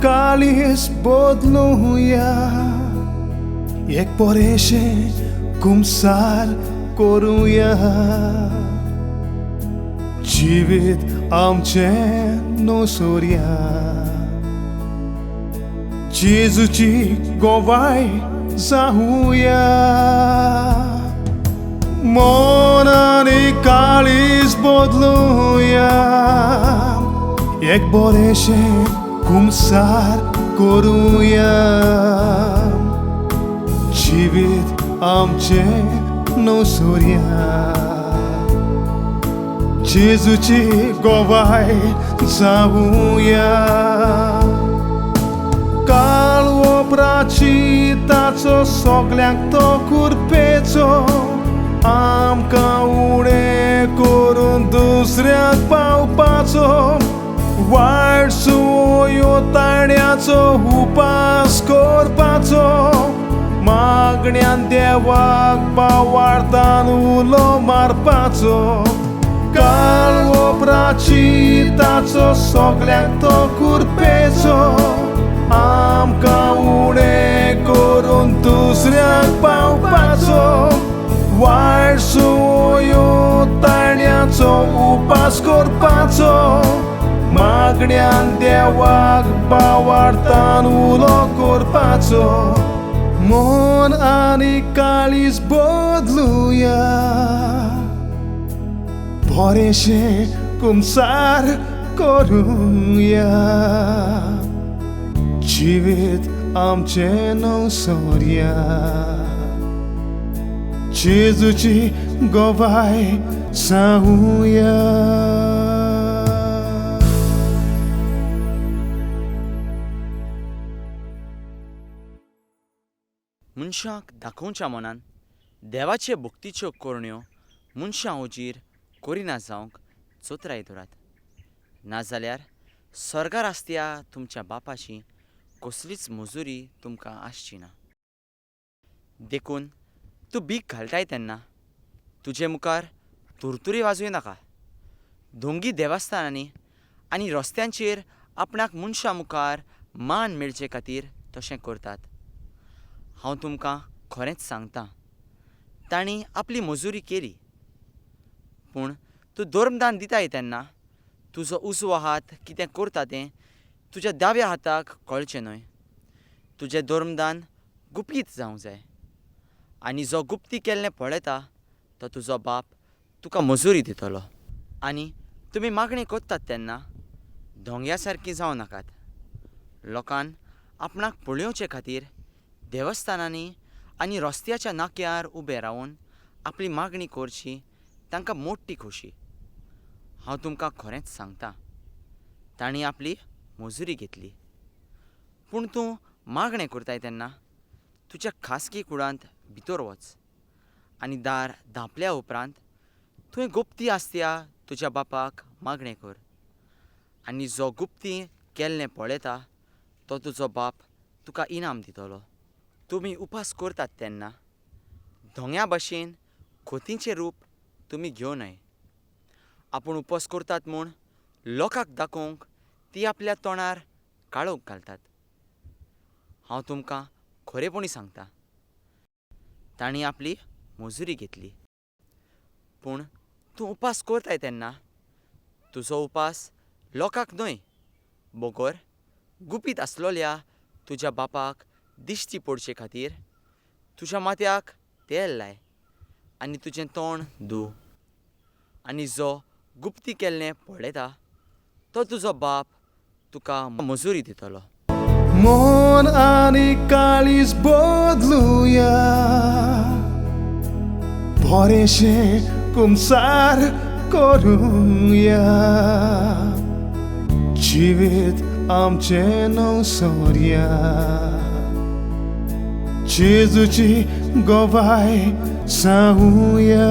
काळीज बदलूया एक बरेशें कुमसार करूया जिवीत आमचें नुसुरया जेजूची गोवाय जावुया मन आनी काळीज बदलूया एक बरेशें कुमसार करूया जिवीत आमचें नुसुरया जेजूची गोवाय जावुया काळ वोपराची ताचो सगल्यांक तो कुरपेचो आमकां उणें करून दुसऱ्याक पावपाचो वायट सुयो ताण्याचो उपास करपाचो मागण्यांत देवाक पावार्थान उलो मारपाचो काळ वोपराची ताचो सगल्यांक तो कुरपेचो आमकां उणें करून दुसऱ्याक पावपाचो वायट सुयो ताण्याचो उपास करपाचो मागण्यांत देवाक पावार्थान उलो करपाचो मन आनी काळीज बदलूया बरेशें कुमसार करूया जिवीत आमचें नुसुरया जेजूची गोवाय जावुया मनशाक दाखोवच्या मनान देवाचे भक्तीच्यो कोरण्यो मनशां उजीर करिना जावंक चोत्राय दवरात नाजाल्यार स्वर्गार आसत्या तुमच्या बापाची कसलीच मजुरी तुमकां आसची ना देखून तूं भीक घालताय तेन्ना तुजे मुखार तुरतुरी वाजूय नाका दोंगी देवस्थानांनी आनी रस्त्यांचेर आपणाक मनशां मुखार मान मेळचे खातीर तशें करतात हांव तुमकां खरेंच सांगतां तांणी आपली मजुरी केली पूण तूं धर्मदान दिताय तेन्ना तुजो उजवो हात कितें करता तें तुज्या दाव्या हाताक कळचें न्हय तुजें धर्मदान गुपीत जावंक जाय आनी जो गुप्ती केल्लें पळयता तो तुजो बाप तुका मजुरी दितलो आनी तुमी मागणी कोत्तात तेन्ना धोंग्या सारकीं जावं नाकात लोकांन आपणाक पळयोवचे खातीर देवस्थानांनी आनी रस्त्याच्या नाक्यार उबे रावन आपली मागणी करची तांकां मोठी खोशी हांव तुमकां खरेंच सांगतां तांणी आपली मजुरी घेतली पूण तूं मागणें करताय तेन्ना तुज्या खासगी कुळांत भितर वच आनी दार धांपल्या उपरांत थंय गुप्ती आसत्या तुज्या बापाक मागणें कर आनी जो गुप्ती केल्लें पळयता तो तुजो बाप तुका इनाम दितलो तुमी उपास करतात तेन्ना धोंग्या भाशेन खोतीचें रूप तुमी घेवं न्हय आपूण उपास करतात म्हूण लोकांक दाखोवंक ती आपल्या तोंडार काळोख घालतात हांव तुमकां खरेपणी सांगतां तांणी आपली मजुरी घेतली पूण तूं उपास करताय तेन्ना तुजो उपास लोकांक न्हय बोगोर गुपीत आसलोल्या तुज्या बापाक दिश्टी पडचे खातीर तुज्या माथ्याक तेल लाय आनी तुजें तोंड धुव आनी जो गुप्ती केल्लें पळयता तो तुजो बाप तुका मजुरी दितलो मन आनी काळीज बदलूया बरेशें कुमसार करूया जिवीत आमचें नुसुरया जेजूची गोवाय जावुया